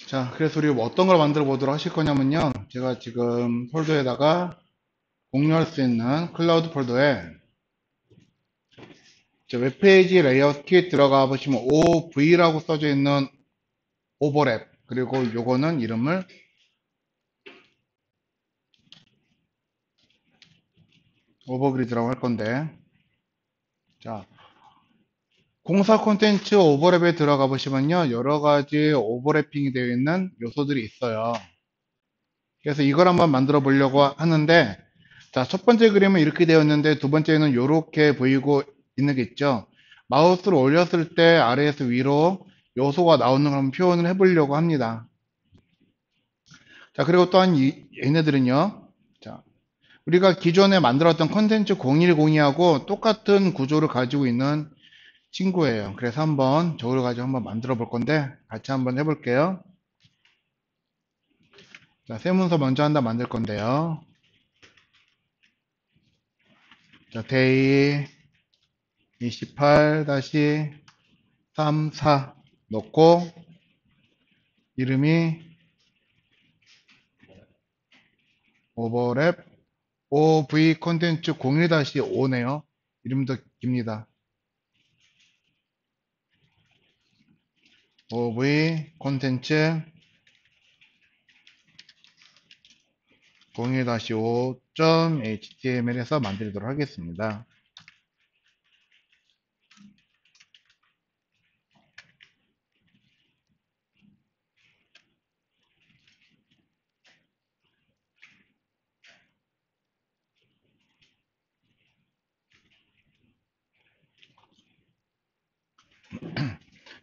자, 그래서 우리 뭐 어떤 걸 만들어 보도록 하실 거냐면요. 제가 지금 폴더에다가 공유할 수 있는 클라우드 폴더에 웹페이지 레이아웃 키 들어가 보시면 OV라고 써져 있는 오버랩, 그리고 요거는 이름을 오버그리드라고 할 건데, 자, 공사 콘텐츠 오버랩에 들어가 보시면요. 여러 가지 오버래핑이 되어 있는 요소들이 있어요. 그래서 이걸 한번 만들어 보려고 하는데, 자, 첫 번째 그림은 이렇게 되어 있는데, 두 번째는 이렇게 보이고 있는 게 있죠. 마우스를 올렸을 때 아래에서 위로 요소가 나오는 걸 한번 표현을 해보려고 합니다. 자, 그리고 또한 얘네들은요. 자, 우리가 기존에 만들었던 컨텐츠 0102하고 똑같은 구조를 가지고 있는 친구예요. 그래서 한번 저걸 가지고 한번 만들어 볼 건데, 같이 한번 해볼게요. 자, 세문서 먼저 한다 만들 건데요. 자, 데이 28-34 넣고, 이름이 오버랩 OV 콘텐츠 01-5네요. 이름도 깁니다. OV 콘텐츠 01-5.html에서 만들도록 하겠습니다.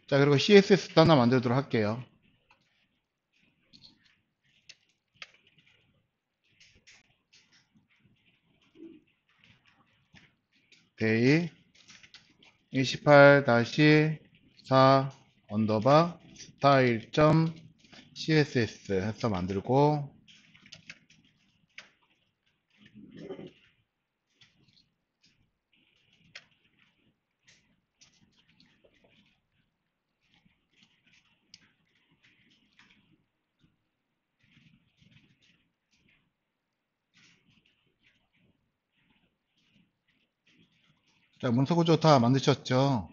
자, 그리고 CSS도 하나 만들도록 할게요. 데이 28-4 언더바 스타일 점 CSS 해서 만들고, 자, 문서 구조 다 만드셨죠?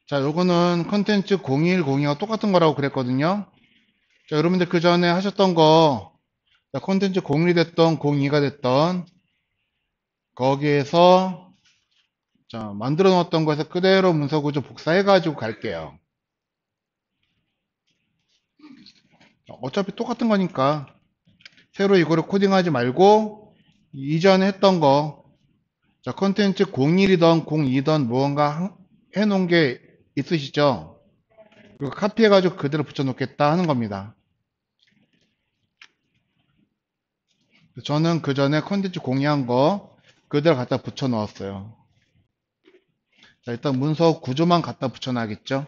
자, 요거는 컨텐츠 0102와 똑같은 거라고 그랬거든요. 자, 여러분들 그 전에 하셨던 거, 자, 컨텐츠 01이 됐던 02가 됐던 거기에서 자, 만들어 놓았던 거에서 그대로 문서 구조 복사해 가지고 갈게요. 어차피 똑같은 거니까 새로 이거를 코딩하지 말고 이전에 했던 거, 자, 컨텐츠 01이던 02던 무언가 해 놓은 게 있으시죠? 그리고 카피해 가지고 그대로 붙여 놓겠다 하는 겁니다. 저는 그 전에 컨텐츠 공유한 거 그대로 갖다 붙여 넣었어요. 자, 일단 문서 구조만 갖다 붙여 놔야겠죠?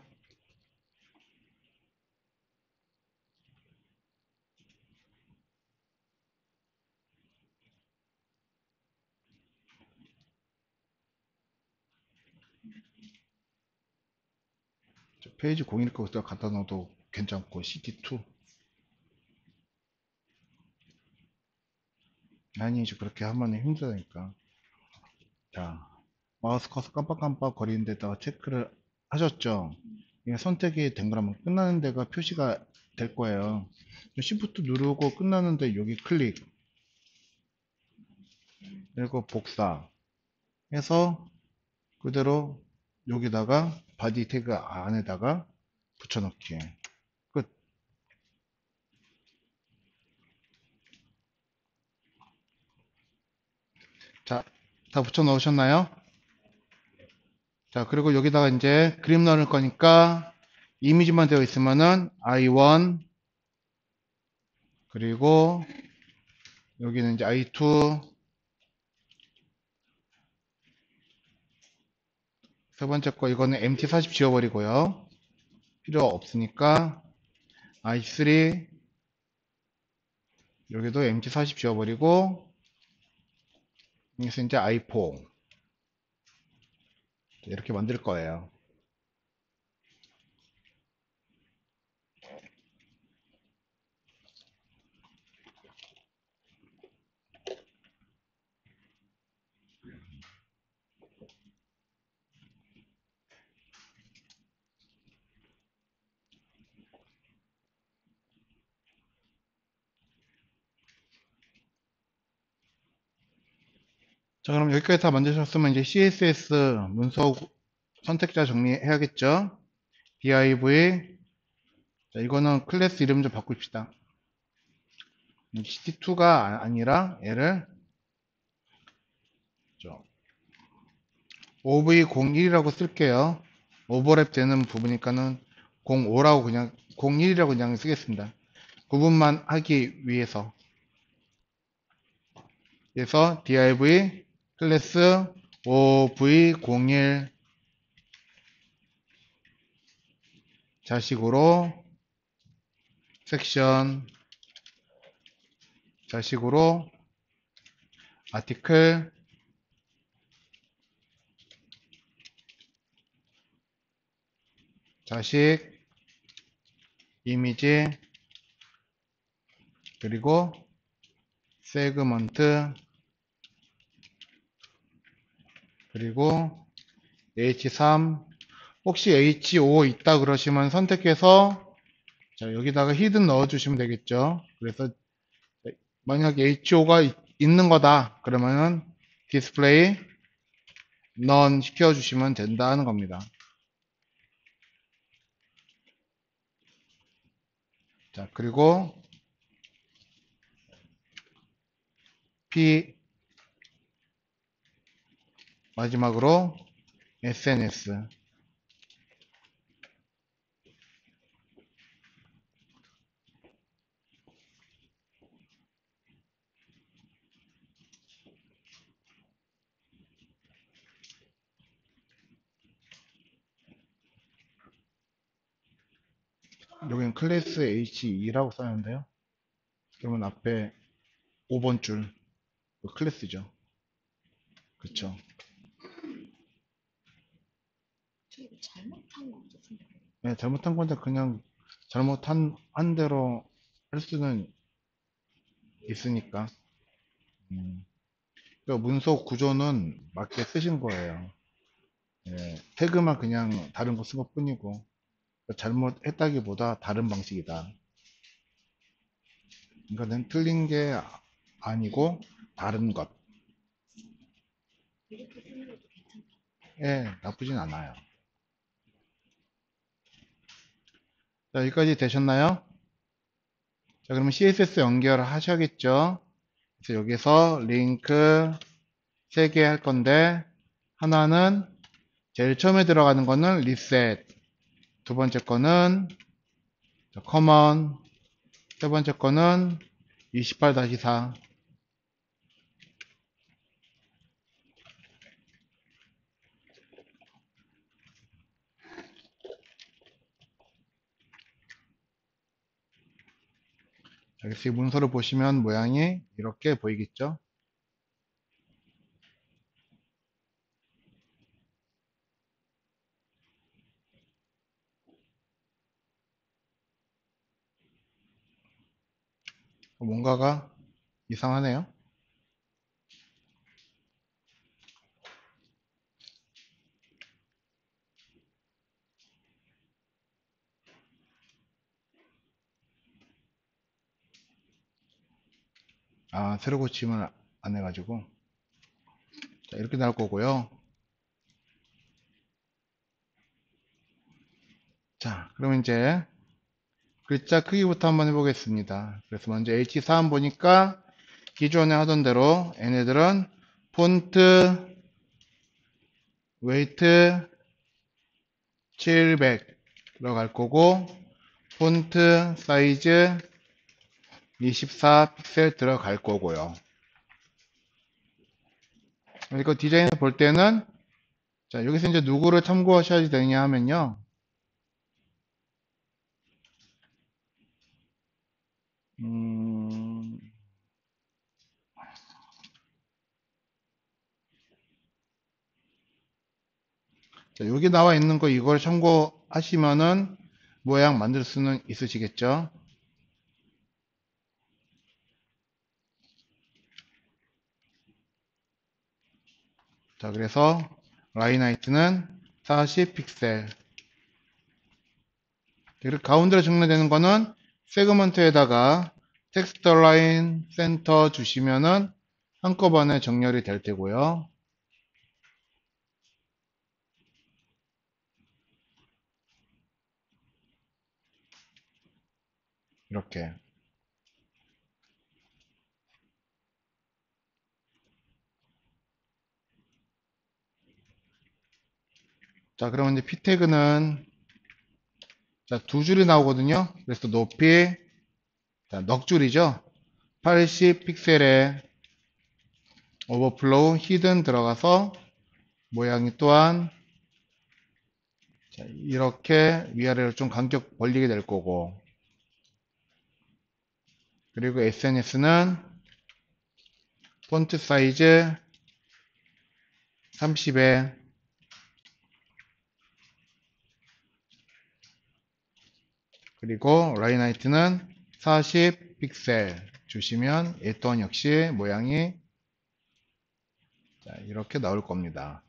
페이지 01 거기다 갖다 넣어도 괜찮고, cd2 아니지, 그렇게 하면 힘들다니까. 자, 마우스 커서 깜빡깜빡 거리는 데다가 체크를 하셨죠? 이게 선택이 된 거라면 끝나는 데가 표시가 될 거예요. Shift 누르고 끝나는데 여기 클릭, 그리고 복사 해서 그대로 여기다가 바디 태그 안에다가 붙여넣기. 끝. 자, 다 붙여 넣으셨나요? 자, 그리고 여기다가 이제 그림 넣을 거니까 이미지만 되어 있으면은 I1, 그리고 여기는 이제 I2, 세 번째 거 이거는 MT40 지워버리고요. 필요 없으니까 I3, 여기도 MT40 지워버리고, 여기서 이제 I4 이렇게 만들 거예요. 자, 그럼 여기까지 다 만드셨으면 이제 CSS 문서 선택자 정리해야겠죠? div. 자, 이거는 클래스 이름 좀 바꿉시다. ct2가 아니라 얘를 ov01이라고 쓸게요. 오버랩 되는 부분이니까는 05라고 그냥 01이라고 그냥 쓰겠습니다. 구분만 하기 위해서. 그래서 div 클래스 ov01 자식으로 섹션 자식으로 아티클 자식 이미지 그리고 세그먼트 그리고 h3 혹시 h5 있다 그러시면 선택해서 자 여기다가 히든 넣어주시면 되겠죠. 그래서 만약에 h5가 있는 거다 그러면은 디스플레이 none 시켜주시면 된다는 겁니다. 자 그리고 p 마지막으로 SNS. 여기는 클래스 H2라고 써있는데요. 그러면 앞에 5번 줄 클래스죠. 그쵸. 저 이거 잘못한 거 같은데. 네, 잘못한 건데 그냥 잘못한 한 대로 할 수는 있으니까. 그러니까 문서 구조는 맞게 쓰신 거예요. 예, 태그만 그냥 다른 거 쓴 것 뿐이고 잘못했다기보다 다른 방식이다. 이거는 틀린 게 아니고 다른 것. 이렇게 쓰는 것도 괜찮다. 예, 나쁘진 않아요. 자, 여기까지 되셨나요? 자, 그러면 CSS 연결하셔야겠죠? 그래서 여기서 링크 3개 할 건데, 하나는 제일 처음에 들어가는 거는 reset, 두 번째 거는 common, 세 번째 거는 28-4. 자, 그래서 이 문서를 보시면 모양이 이렇게 보이겠죠? 뭔가가 이상하네요. 아, 새로 고침을 안 해가지고. 자, 이렇게 나올 거고요. 자, 그러면 이제 글자 크기부터 한번 해보겠습니다. 그래서 먼저 H4 보니까 기존에 하던 대로 얘네들은 폰트 웨이트 700 들어갈 거고 폰트 사이즈 24픽셀 들어갈 거고요. 이거 디자인을 볼 때는 자 여기서 이제 누구를 참고하셔야 되냐 하면요. 자, 여기 나와 있는 거 이걸 참고하시면은 모양 만들 수는 있으시겠죠. 자, 그래서 라인 하이트는 40픽셀. 그리고 가운데로 정리되는 거는 세그먼트에다가 텍스트 라인 센터 주시면은 한꺼번에 정렬이 될 테고요. 이렇게. 자, 그러면 이제 p 태그는 자, 두 줄이 나오거든요. 그래서 높이 자, 넉 줄이죠. 80 픽셀에 오버플로우 히든 들어가서 모양이 또한 자, 이렇게 위아래로 좀 간격 벌리게 될 거고, 그리고 SNS는 폰트 사이즈 30에 그리고 라인 하이트는 40 픽셀 주시면 이 또한 역시 모양이 자, 이렇게 나올 겁니다.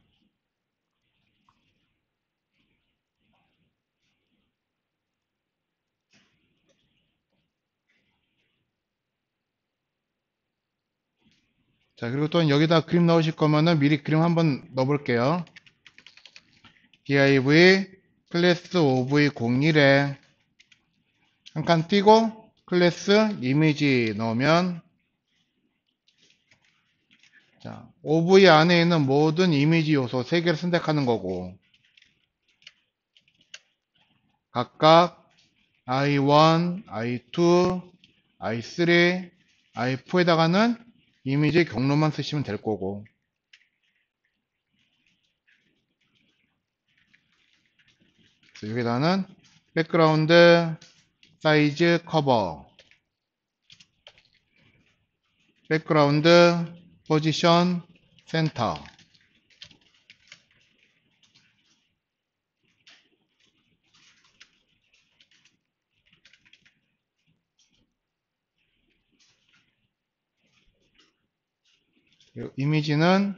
자, 그리고 또 여기다 그림 넣으실 거면은 미리 그림 한번 넣어 볼게요. div 클래스 ov01에 한 칸 띄고 클래스 이미지 넣으면 자, ov 안에 있는 모든 이미지 요소 3개를 선택하는 거고, 각각 i1, i2, i3, i4에다가는 이미지 경로만 쓰시면 될 거고, 여기다는 백그라운드 사이즈 커버, 백그라운드 포지션 센터, 그리고 이미지는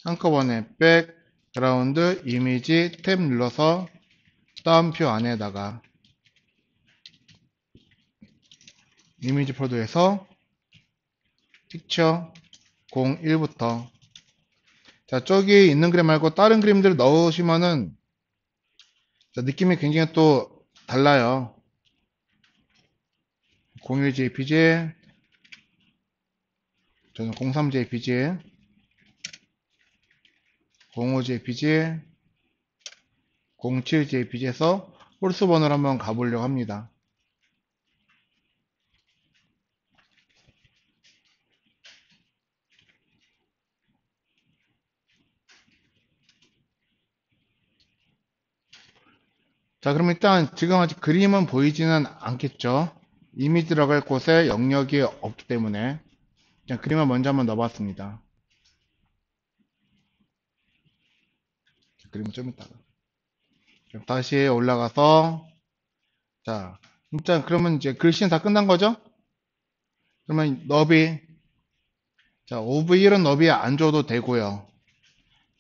한꺼번에 백그라운드 이미지 탭 눌러서 다운표 안에다가 이미지 폴더에서 픽처 01부터 자, 저기 있는 그림 말고 다른 그림들 넣으시면은 자, 느낌이 굉장히 또 달라요. 01jpg, 저는 03jpg, 05jpg, 07jpg에서 홀스번호를 한번 가보려고 합니다. 자, 그럼 일단 지금 아직 그림은 보이지는 않겠죠? 이미 들어갈 곳에 영역이 없기 때문에 그냥 그림을 먼저 한번 넣어봤습니다. 그림은 좀 이따가. 그럼 다시 올라가서 자, 일단 그러면 이제 글씨는 다 끝난 거죠? 그러면 너비 자, OV1은 너비 안 줘도 되고요.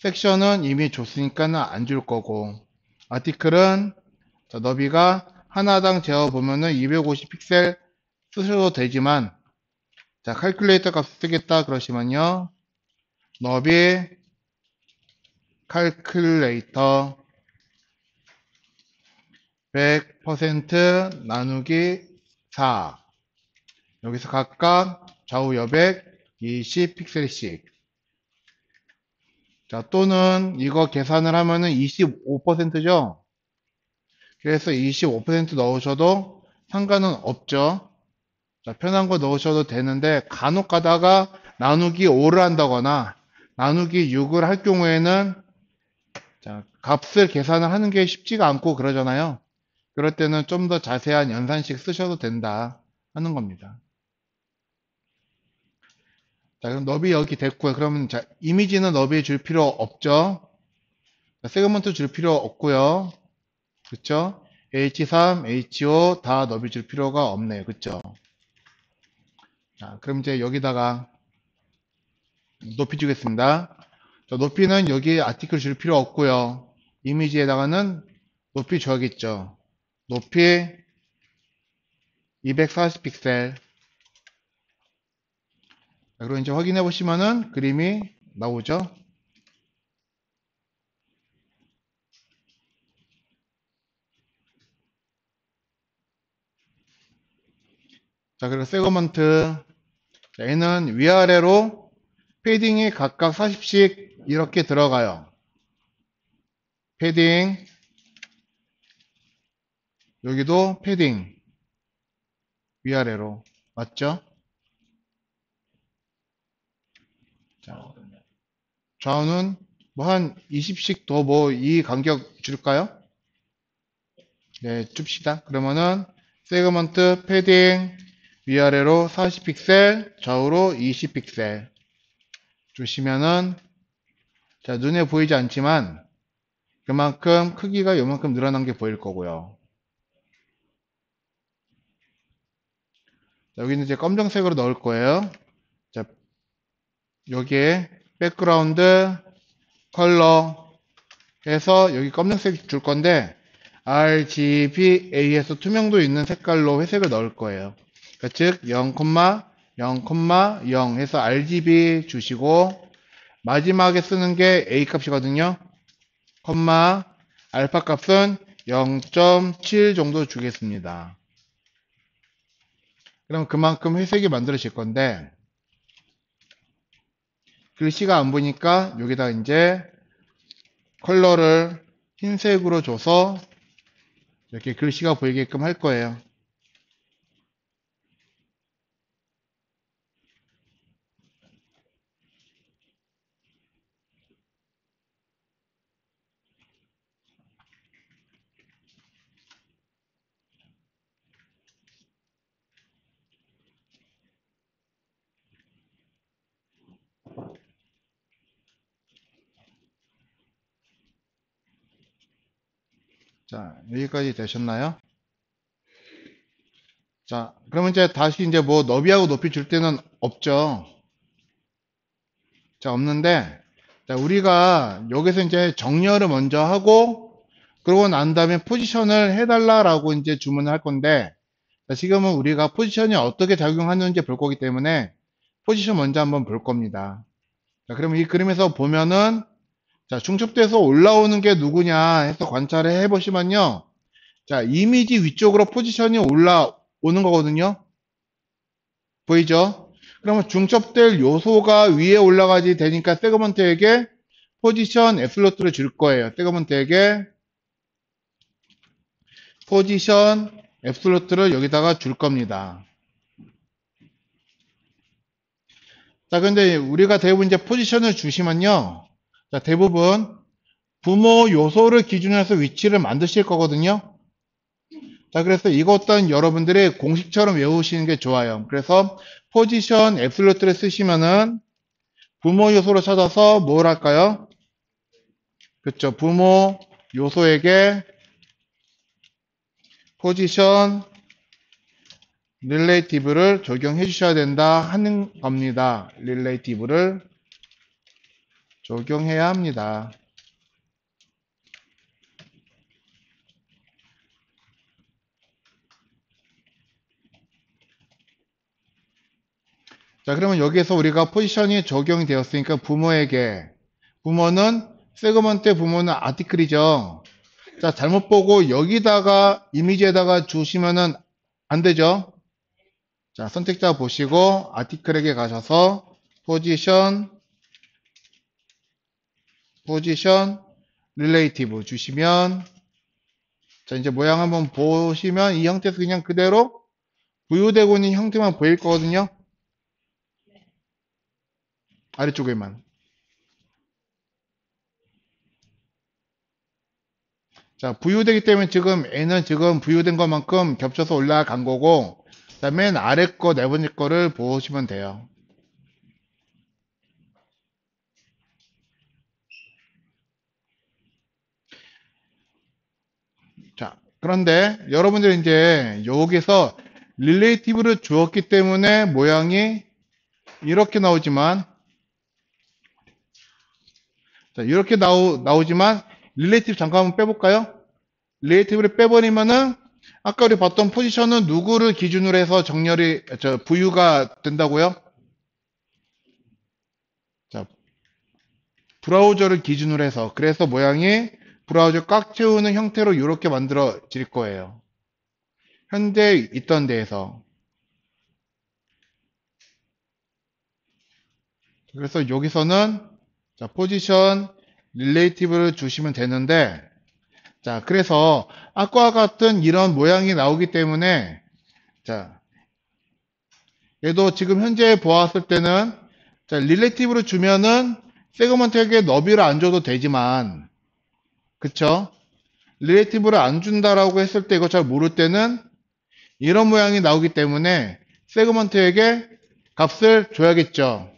섹션은 이미 줬으니까는 안 줄 거고, 아티클은 자, 너비가 하나당 재어보면은 250 픽셀 쓰셔도 되지만, 자, 칼큘레이터 값 쓰겠다 그러시면요. 너비 칼큘레이터 100% 나누기 4. 여기서 각각 좌우 여백 20 픽셀씩. 자, 또는 이거 계산을 하면은 25%죠? 그래서 25% 넣으셔도 상관은 없죠. 자, 편한 거 넣으셔도 되는데 간혹 가다가 나누기 5를 한다거나 나누기 6을 할 경우에는 자, 값을 계산을 하는 게 쉽지가 않고 그러잖아요. 그럴 때는 좀 더 자세한 연산식 쓰셔도 된다 하는 겁니다. 자, 그럼 너비 여기 됐고요. 그러면 자, 이미지는 너비 줄 필요 없죠. 자, 세그먼트 줄 필요 없고요. 그쵸? H3, H5 다 너비 줄 필요가 없네요. 그쵸? 자, 그럼 이제 여기다가 높이 주겠습니다. 자, 높이는 여기 아티클 줄 필요 없고요. 이미지에다가는 높이 줘야겠죠. 높이 240 픽셀. 자, 그리고 이제 확인해 보시면은 그림이 나오죠. 자, 그리고 세그먼트. 자, 얘는 위아래로 패딩이 각각 40씩 이렇게 들어가요. 패딩, 여기도 패딩, 위아래로. 맞죠? 자, 좌우는 뭐 한 20씩 더 뭐 이 간격 줄까요? 네, 줍시다. 그러면은 세그먼트 패딩 위아래로 40픽셀, 좌우로 20픽셀 주시면은 자, 눈에 보이지 않지만 그만큼 크기가 요만큼 늘어난 게 보일 거고요. 자, 여기는 이제 검정색으로 넣을 거예요. 자, 여기에 백그라운드 컬러 해서 여기 검정색 줄 건데 RGBA에서 투명도 있는 색깔로 회색을 넣을 거예요. 그러니까 즉 0,0,0 해서 RGB 주시고 마지막에 쓰는 게 A 값이거든요. 콤마 알파 값은 0.7 정도 주겠습니다. 그럼 그만큼 회색이 만들어질 건데 글씨가 안 보니까 여기다 이제 컬러를 흰색으로 줘서 이렇게 글씨가 보이게끔 할 거예요. 자, 여기까지 되셨나요? 자, 그러면 이제 다시 이제 뭐 너비하고 높이 줄 때는 없죠. 자, 없는데, 자, 우리가 여기서 이제 정렬을 먼저 하고, 그러고 난 다음에 포지션을 해달라라고 이제 주문을 할 건데, 자, 지금은 우리가 포지션이 어떻게 작용하는지 볼 거기 때문에, 포지션 먼저 한번 볼 겁니다. 자, 그러면 이 그림에서 보면은, 자, 중첩돼서 올라오는 게 누구냐 해서 관찰을 해보시면요. 자, 이미지 위쪽으로 포지션이 올라오는 거거든요. 보이죠? 그러면 중첩될 요소가 위에 올라가지 되니까 세그먼트에게 포지션 앱솔루트를 줄 거예요. 세그먼트에게 포지션 앱솔루트를 여기다가 줄 겁니다. 자, 근데 우리가 대부분 이제 포지션을 주시면요. 자, 대부분 부모 요소를 기준으로 해서 위치를 만드실 거거든요. 자, 그래서 이것도 여러분들이 공식처럼 외우시는 게 좋아요. 그래서 포지션 앱솔루트를 쓰시면은 부모 요소로 찾아서 뭘 할까요? 그렇죠. 부모 요소에게 포지션 릴레이티브를 적용해 주셔야 된다 하는 겁니다. 릴레이티브를 적용해야 합니다. 자, 그러면 여기에서 우리가 포지션이 적용이 되었으니까 부모는 세그먼트의 부모는 아티클이죠. 자, 잘못 보고 여기다가 이미지에다가 주시면은 안 되죠. 자, 선택자 보시고 아티클에게 가셔서 포지션 릴레이티브 주시면 자, 이제 모양 한번 보시면 이 형태에서 그냥 그대로 부유되고 있는 형태만 보일 거거든요. 아래쪽에만. 자, 부유되기 때문에 지금 N은 지금 부유된 것만큼 겹쳐서 올라간 거고, 자, 맨 아래 거, 네 번째 거를 보시면 돼요. 자, 그런데 여러분들이 이제 여기서 릴레이티브를 주었기 때문에 모양이 이렇게 나오지만, 자, 이렇게 나오지만, 릴레이티브 잠깐 한번 빼볼까요? 릴레이티브를 빼버리면은, 아까 우리 봤던 포지션은 누구를 기준으로 해서 부유가 된다고요? 브라우저를 기준으로 해서, 그래서 모양이 브라우저 꽉 채우는 형태로 이렇게 만들어질 거예요. 현재 있던 데에서. 그래서 여기서는 자, 포지션 릴레이티브를 주시면 되는데, 자, 그래서 아까와 같은 이런 모양이 나오기 때문에, 자, 얘도 지금 현재 보았을 때는, 자, 릴레이티브를 주면은 세그먼트에게 너비를 안 줘도 되지만, 그쵸? 릴레이티브를 안 준다라고 했을 때 이거 잘 모를 때는 이런 모양이 나오기 때문에 세그먼트에게 값을 줘야겠죠.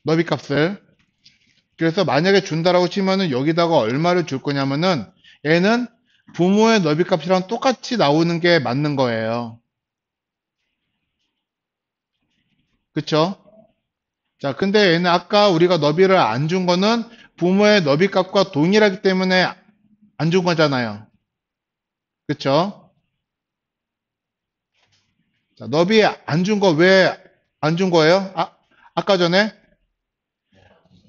너비 값을. 그래서 만약에 준다라고 치면은 여기다가 얼마를 줄 거냐면은 얘는 부모의 너비 값이랑 똑같이 나오는 게 맞는 거예요. 그쵸? 자, 근데 얘는 아까 우리가 너비를 안 준 거는 부모의 너비 값과 동일하기 때문에 안 준 거잖아요. 그쵸? 자, 너비 안 준 거 왜 안 준 거예요? 아까 전에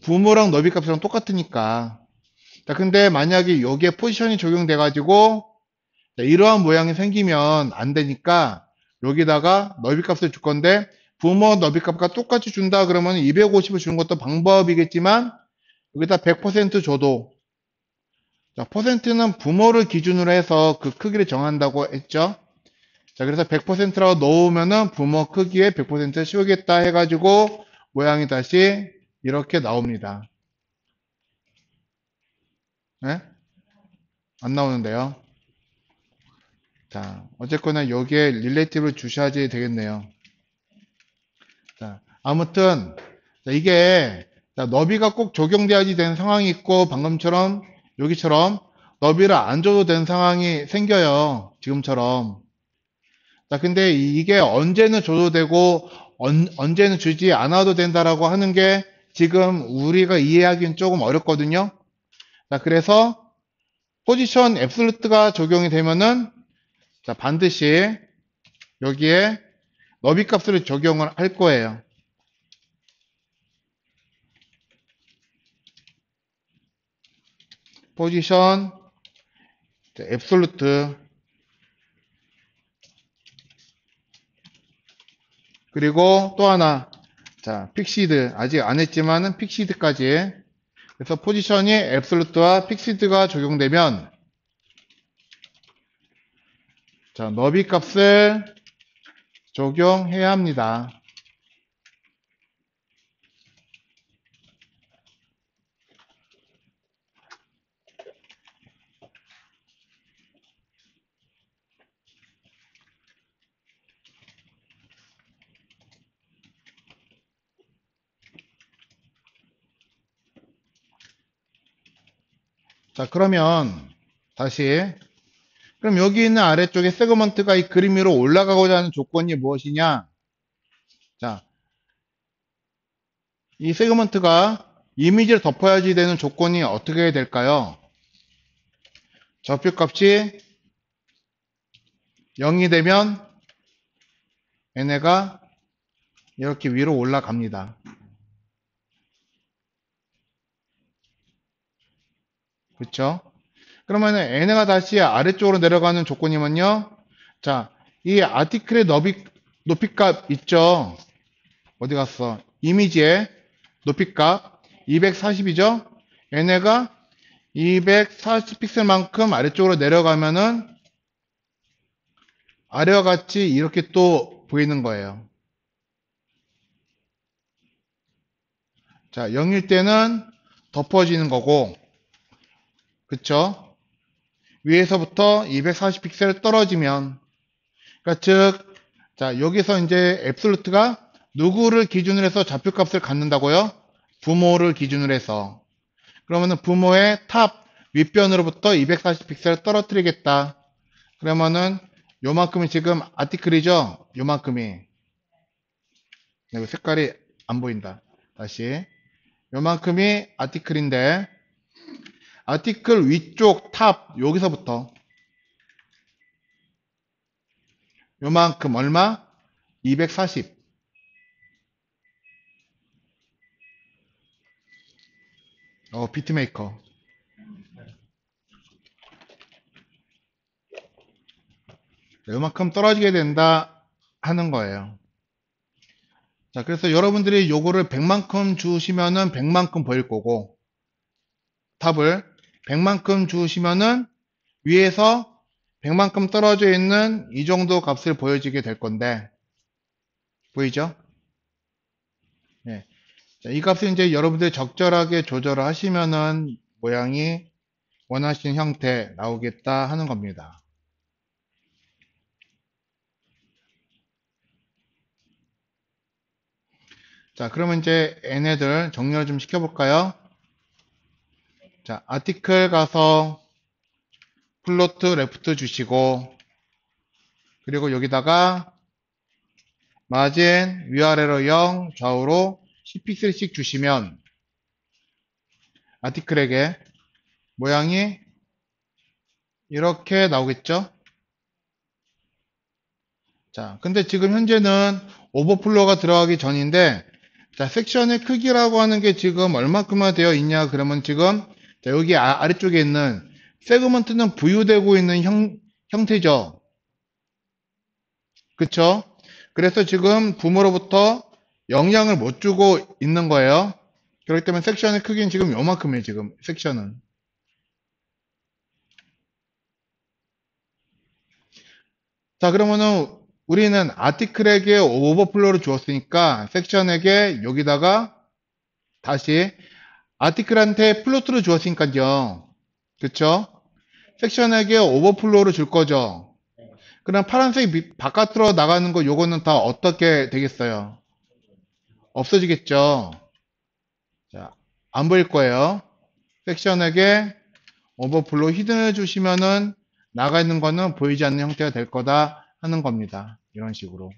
부모랑 너비 값이랑 똑같으니까. 자, 근데 만약에 여기에 포지션이 적용돼 가지고 이러한 모양이 생기면 안 되니까 여기다가 너비 값을 줄 건데 부모 너비 값과 똑같이 준다 그러면 250을 주는 것도 방법이겠지만 여기다 100% 줘도, 자, 퍼센트는 부모를 기준으로 해서 그 크기를 정한다고 했죠. 자, 그래서 100%라고 넣으면은 부모 크기에 100% 씌우겠다 해가지고 모양이 다시 이렇게 나옵니다. 네? 안 나오는데요. 자, 어쨌거나 여기에 릴레이티브를 주셔야지 되겠네요. 자, 아무튼 자, 이게 자, 너비가 꼭 적용돼야지 되는 상황이 있고 방금처럼 여기처럼 너비를 안 줘도 되는 상황이 생겨요. 지금처럼. 자, 근데 이게 언제는 줘도 되고 언제는 주지 않아도 된다라고 하는 게 지금 우리가 이해하기는 조금 어렵거든요. 자, 그래서 포지션 앱솔루트가 적용이 되면은 자, 반드시 여기에 너비 값을 적용을 할 거예요. 포지션 앱솔루트 그리고 또 하나 자 픽시드 아직 안 했지만은 픽시드까지, 그래서 포지션이 앱솔루트와 픽시드가 적용되면 자 너비 값을 적용해야 합니다. 자 그러면 다시, 그럼 여기 있는 아래쪽에 세그먼트가 이 그림 위로 올라가고자 하는 조건이 무엇이냐? 자, 이 세그먼트가 이미지를 덮어야지 되는 조건이 어떻게 될까요? 좌표값이 0이 되면 얘네가 이렇게 위로 올라갑니다. 그렇죠? 그러면 얘네가 다시 아래쪽으로 내려가는 조건이면요. 자, 이 아티클의 높이값 있죠? 어디 갔어? 이미지의 높이값 240이죠? 얘네가 240 픽셀만큼 아래쪽으로 내려가면은 아래와 같이 이렇게 또 보이는 거예요. 자, 0일 때는 덮어지는 거고, 그쵸? 위에서부터 240 픽셀 떨어지면, 그러니까 즉, 자, 여기서 이제 앱솔루트가 누구를 기준으로 해서 좌표값을 갖는다고요? 부모를 기준으로 해서. 그러면은 부모의 탑 윗변으로부터 240 픽셀 떨어뜨리겠다. 그러면은 요만큼이 지금 아티클이죠? 요만큼이. 네, 색깔이 안 보인다. 다시. 요만큼이 아티클인데, 아티클 위쪽 탑 여기서부터 요만큼 얼마? 240. 비트메이커. 요만큼 떨어지게 된다 하는 거예요. 자, 그래서 여러분들이 요거를 100만큼 주시면은 100만큼 보일 거고, 탑을 100만큼 주시면은 위에서 100만큼 떨어져 있는 이 정도 값을 보여지게 될 건데, 보이죠? 네. 자, 이 값을 이제 여러분들이 적절하게 조절을 하시면은 모양이 원하시는 형태 나오겠다 하는 겁니다. 자, 그러면 이제 얘네들 정리를 좀 시켜볼까요? 자, 아티클 가서 플로트 레프트 주시고, 그리고 여기다가 마진 위아래로 0, 좌우로 10픽셀씩 주시면 아티클에게 모양이 이렇게 나오겠죠? 자, 근데 지금 현재는 오버플로우가 들어가기 전인데, 자, 섹션의 크기라고 하는 게 지금 얼마큼나 되어 있냐, 그러면 지금, 자, 여기 아래쪽에 있는 세그먼트는 부유되고 있는 형태죠. 그쵸? 그래서 지금 붐으로부터 영향을 못 주고 있는 거예요. 그렇기 때문에 섹션의 크기는 지금 요만큼이에요, 지금, 섹션은. 자, 그러면은 우리는 아티클에게 오버플로우를 주었으니까 섹션에게 여기다가 다시 아티클한테 플로트를 주었으니까요. 그쵸? 섹션에게 오버플로우를 줄 거죠. 그럼 파란색 바깥으로 나가는 거 요거는 다 어떻게 되겠어요? 없어지겠죠. 자, 안 보일 거예요. 섹션에게 오버플로우 히든을 주시면은 나가 있는 거는 보이지 않는 형태가 될 거다 하는 겁니다. 이런 식으로.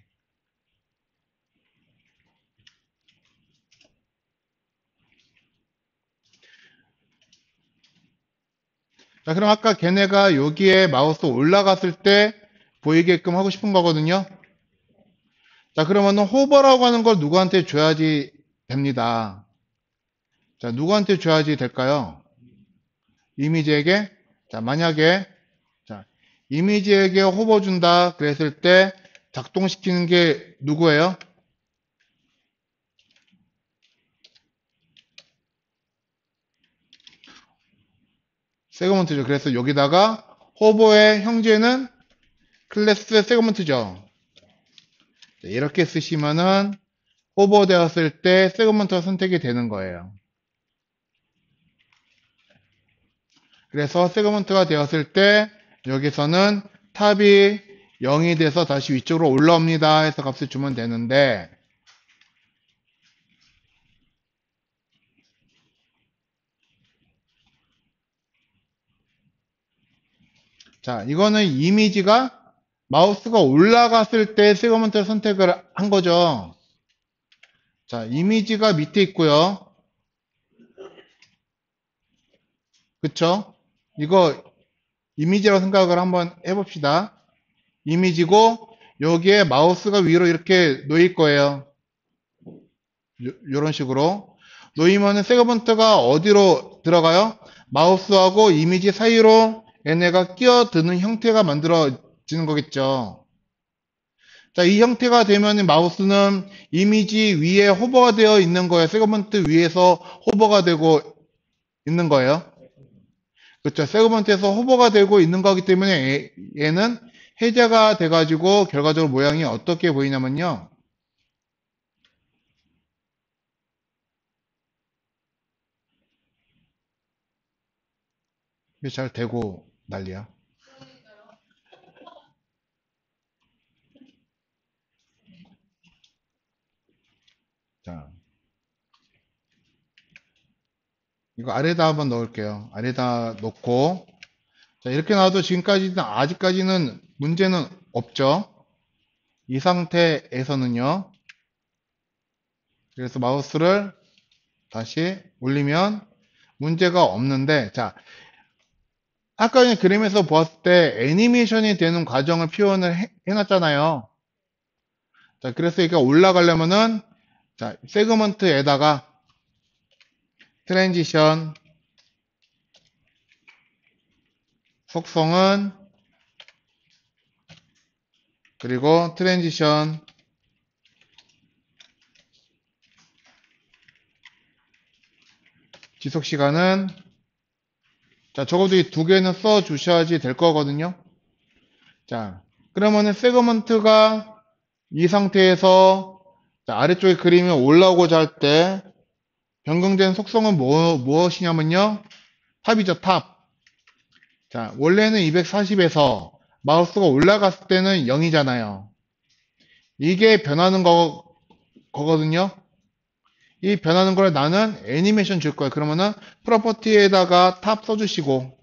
자, 그럼 아까 걔네가 여기에 마우스 올라갔을 때 보이게끔 하고 싶은 거거든요. 자, 그러면은 호버라고 하는 걸 누구한테 줘야지 됩니다. 자, 누구한테 줘야지 될까요? 이미지에게. 자, 만약에 자, 이미지에게 호버 준다 그랬을 때 작동시키는 게 누구예요? 세그먼트죠. 그래서 여기다가 호버의 형제는 클래스 세그먼트죠. 자, 이렇게 쓰시면은 호버 되었을 때 세그먼트가 선택이 되는 거예요. 그래서 세그먼트가 되었을 때 여기서는 탑이 0이 돼서 다시 위쪽으로 올라옵니다 해서 값을 주면 되는데, 자, 이거는 이미지가 마우스가 올라갔을 때 세그먼트를 선택을 한 거죠. 자, 이미지가 밑에 있고요. 그쵸? 이거 이미지라고 생각을 한번 해봅시다. 이미지고 여기에 마우스가 위로 이렇게 놓일 거예요. 요런 식으로 놓이면은 세그먼트가 어디로 들어가요? 마우스하고 이미지 사이로 얘네가 끼어드는 형태가 만들어지는 거겠죠. 자, 이 형태가 되면 마우스는 이미지 위에 호버가 되어 있는 거예요. 세그먼트 위에서 호버가 되고 있는 거예요. 그렇죠. 세그먼트에서 호버가 되고 있는 거기 때문에 얘는 해제가 돼가지고 결과적으로 모양이 어떻게 보이냐면요. 이게 잘 되고 난리야. 자, 이거 아래다 한번 넣을게요. 아래다 놓고, 자, 이렇게 나와도 지금까지는, 아직까지는 문제는 없죠. 이 상태에서는요. 그래서 마우스를 다시 올리면 문제가 없는데, 자, 아까 그냥 그림에서 보았을 때 애니메이션이 되는 과정을 표현을 해놨잖아요. 자, 그래서 이게 올라가려면은, 자, 세그먼트에다가 트랜지션 속성은 그리고 트랜지션 지속시간은 자 적어도 이 두 개는 써 주셔야지 될 거거든요. 자 그러면은 세그먼트가 이 상태에서 자, 아래쪽에 그림이 올라오고자 할 때 변경된 속성은 무엇이냐면요. 탑이죠, 탑. 자, 원래는 240에서 마우스가 올라갔을 때는 0이잖아요. 이게 변하는 거거든요. 이 변하는 걸 나는 애니메이션 줄 거예요. 그러면은 프로퍼티에다가 탑 써주시고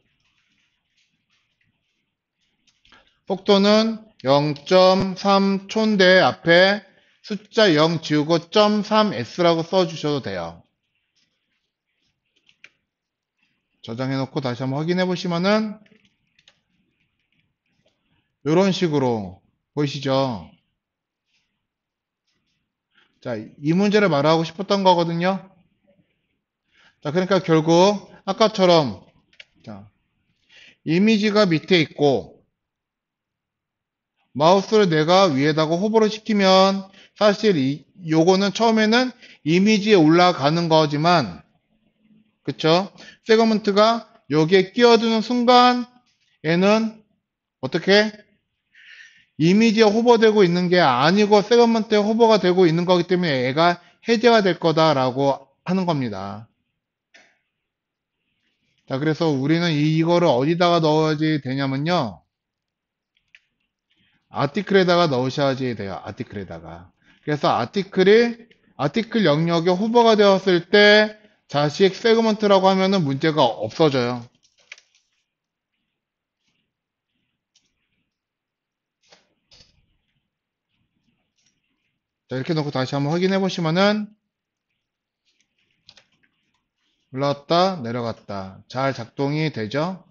속도는 0.3 촌대 앞에 숫자 0 지우고 0.3s라고 써주셔도 돼요. 저장해 놓고 다시 한번 확인해 보시면은 이런 식으로 보이시죠? 자, 이 문제를 말하고 싶었던 거거든요. 자, 그러니까 결국 아까처럼 자, 이미지가 밑에 있고 마우스를 내가 위에다가 호버를 시키면 사실 요거는 처음에는 이미지에 올라가는 거지만 그쵸? 세그먼트가 여기에 끼어드는 순간 얘는 어떻게 이미지에 호버되고 있는 게 아니고 세그먼트에 호버가 되고 있는 거기 때문에 얘가 해제가 될 거다라고 하는 겁니다. 자, 그래서 우리는 이거를 어디다가 넣어야지 되냐면요. 아티클에다가 넣으셔야지 돼요. 아티클에다가. 그래서 아티클 영역에 호버가 되었을 때 자식 세그먼트라고 하면은 문제가 없어져요. 자, 이렇게 놓고 다시 한번 확인해 보시면은 올라왔다, 내려갔다. 잘 작동이 되죠?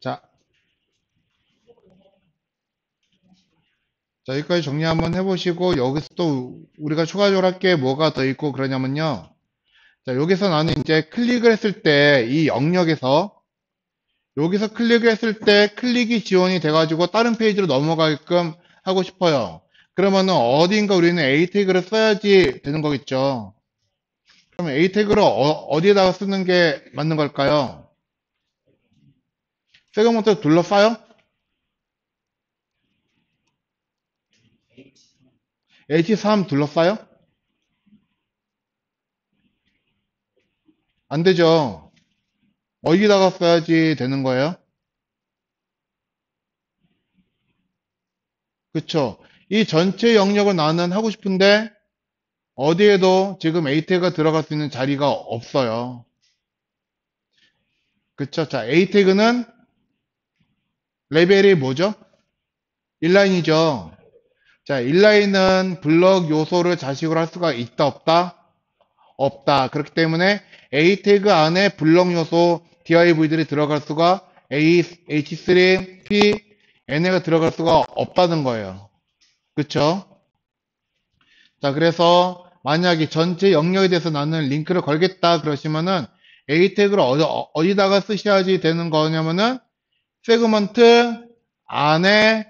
자, 자, 여기까지 정리 한번 해보시고, 여기서 또 우리가 추가적으로 할 게 뭐가 더 있고 그러냐면요. 자, 여기서 나는 이제 클릭을 했을 때, 이 영역에서, 여기서 클릭을 했을 때 클릭이 지원이 돼가지고 다른 페이지로 넘어가게끔 하고 싶어요. 그러면은 어디인가 우리는 A 태그를 써야지 되는 거겠죠. 그럼 A 태그를 어디에다가 쓰는 게 맞는 걸까요? 세그먼트 둘러싸요? H3 둘러싸요? 안 되죠. 어디다가 써야지 되는 거예요? 그쵸? 이 전체 영역을 나는 하고 싶은데 어디에도 지금 A 태그가 들어갈 수 있는 자리가 없어요. 그쵸? 자, A 태그는 레벨이 뭐죠? 인라인이죠. 자, 인라인은 블럭 요소를 자식으로 할 수가 있다, 없다? 없다. 그렇기 때문에 A 태그 안에 블럭 요소 div들이 들어갈 수가 A, H3, P, NA가 들어갈 수가 없다는 거예요. 그쵸? 자, 그래서 만약에 전체 영역에 대해서 나는 링크를 걸겠다 그러시면은 A 태그를 어디다가 쓰셔야지 되는 거냐면은 세그먼트 안에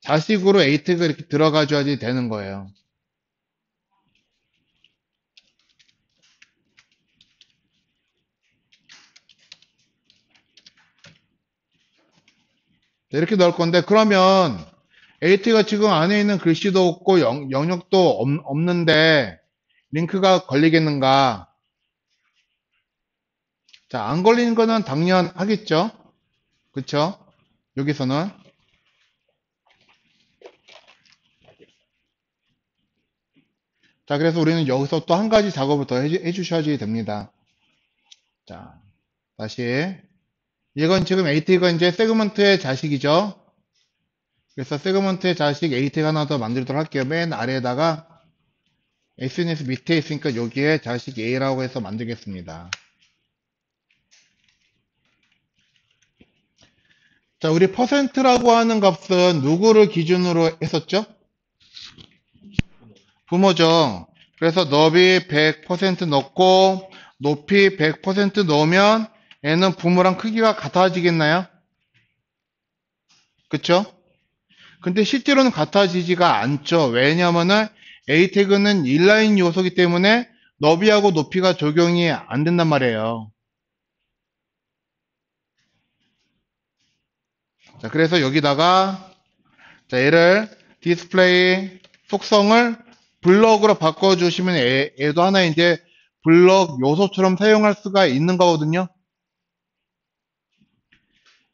자식으로 A 태그 이렇게 들어가 줘야지 되는 거예요. 자, 이렇게 넣을 건데, 그러면 AT가 지금 안에 있는 글씨도 없고 영역도 없는데 링크가 걸리겠는가? 자, 안 걸리는 거는 당연하겠죠? 그쵸? 여기서는. 자, 그래서 우리는 여기서 또 한 가지 작업을 더 해주셔야 됩니다. 자, 다시. 이건 지금 AT가 이제 세그먼트의 자식이죠? 그래서 세그먼트의 자식 AT가 하나 더 만들도록 할게요. 맨 아래에다가 SNS 밑에 있으니까 여기에 자식 A라고 해서 만들겠습니다. 자, 우리 퍼센트라고 하는 값은 누구를 기준으로 했었죠? 부모죠. 그래서 너비 100% 넣고 높이 100% 넣으면 얘는 부모랑 크기가 같아지겠나요? 그쵸? 근데 실제로는 같아지지가 않죠. 왜냐면은 A 태그는 인라인 요소이기 때문에 너비하고 높이가 적용이 안 된단 말이에요. 자, 그래서 여기다가 자, 얘를 디스플레이 속성을 블럭으로 바꿔주시면 얘도 하나 이제 블럭 요소처럼 사용할 수가 있는 거거든요.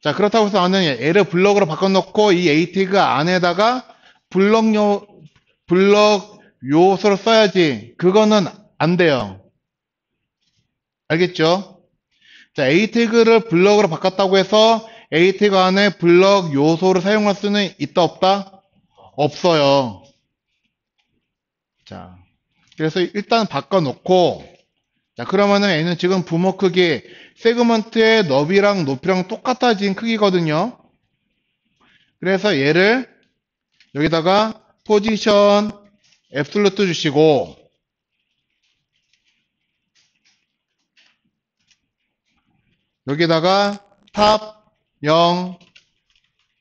자, 그렇다고 해서 나는 얘를 블럭으로 바꿔놓고 이 A 태그 안에다가 블럭 요소를 써야지. 그거는 안 돼요. 알겠죠? 자, A 태그를 블럭으로 바꿨다고 해서 A 태그 안에 블럭 요소를 사용할 수는 있다, 없다? 없어요. 자, 그래서 일단 바꿔놓고, 자, 그러면은 얘는 지금 부모 크기, 세그먼트의 너비랑 높이랑 똑같아진 크기거든요. 그래서 얘를 여기다가 포지션 앱솔루트 주시고, 여기다가 탑 0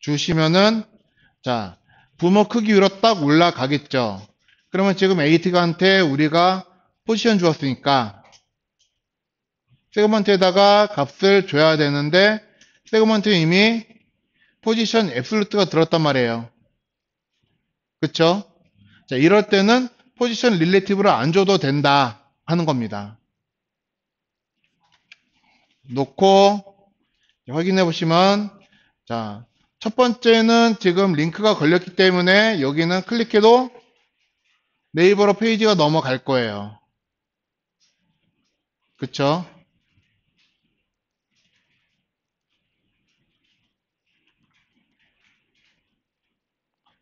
주시면은, 자, 부모 크기 위로 딱 올라가겠죠. 그러면 지금 에이티가한테 우리가 포지션 주었으니까 세그먼트에다가 값을 줘야 되는데 세그먼트에 이미 포지션 앱솔루트가 들었단 말이에요. 그쵸? 자, 이럴 때는 포지션 릴레이티브를 안 줘도 된다 하는 겁니다. 놓고 확인해 보시면 자, 첫 번째는 지금 링크가 걸렸기 때문에 여기는 클릭해도 네이버로 페이지가 넘어갈 거예요. 그쵸?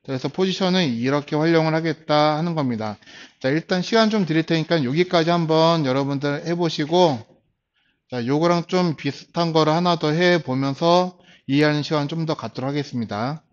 그래서 포지션은 이렇게 활용을 하겠다 하는 겁니다. 자, 일단 시간 좀 드릴 테니까 여기까지 한번 여러분들 해보시고, 자, 요거랑 좀 비슷한 거를 하나 더 해보면서 이해하는 시간 좀 더 갖도록 하겠습니다.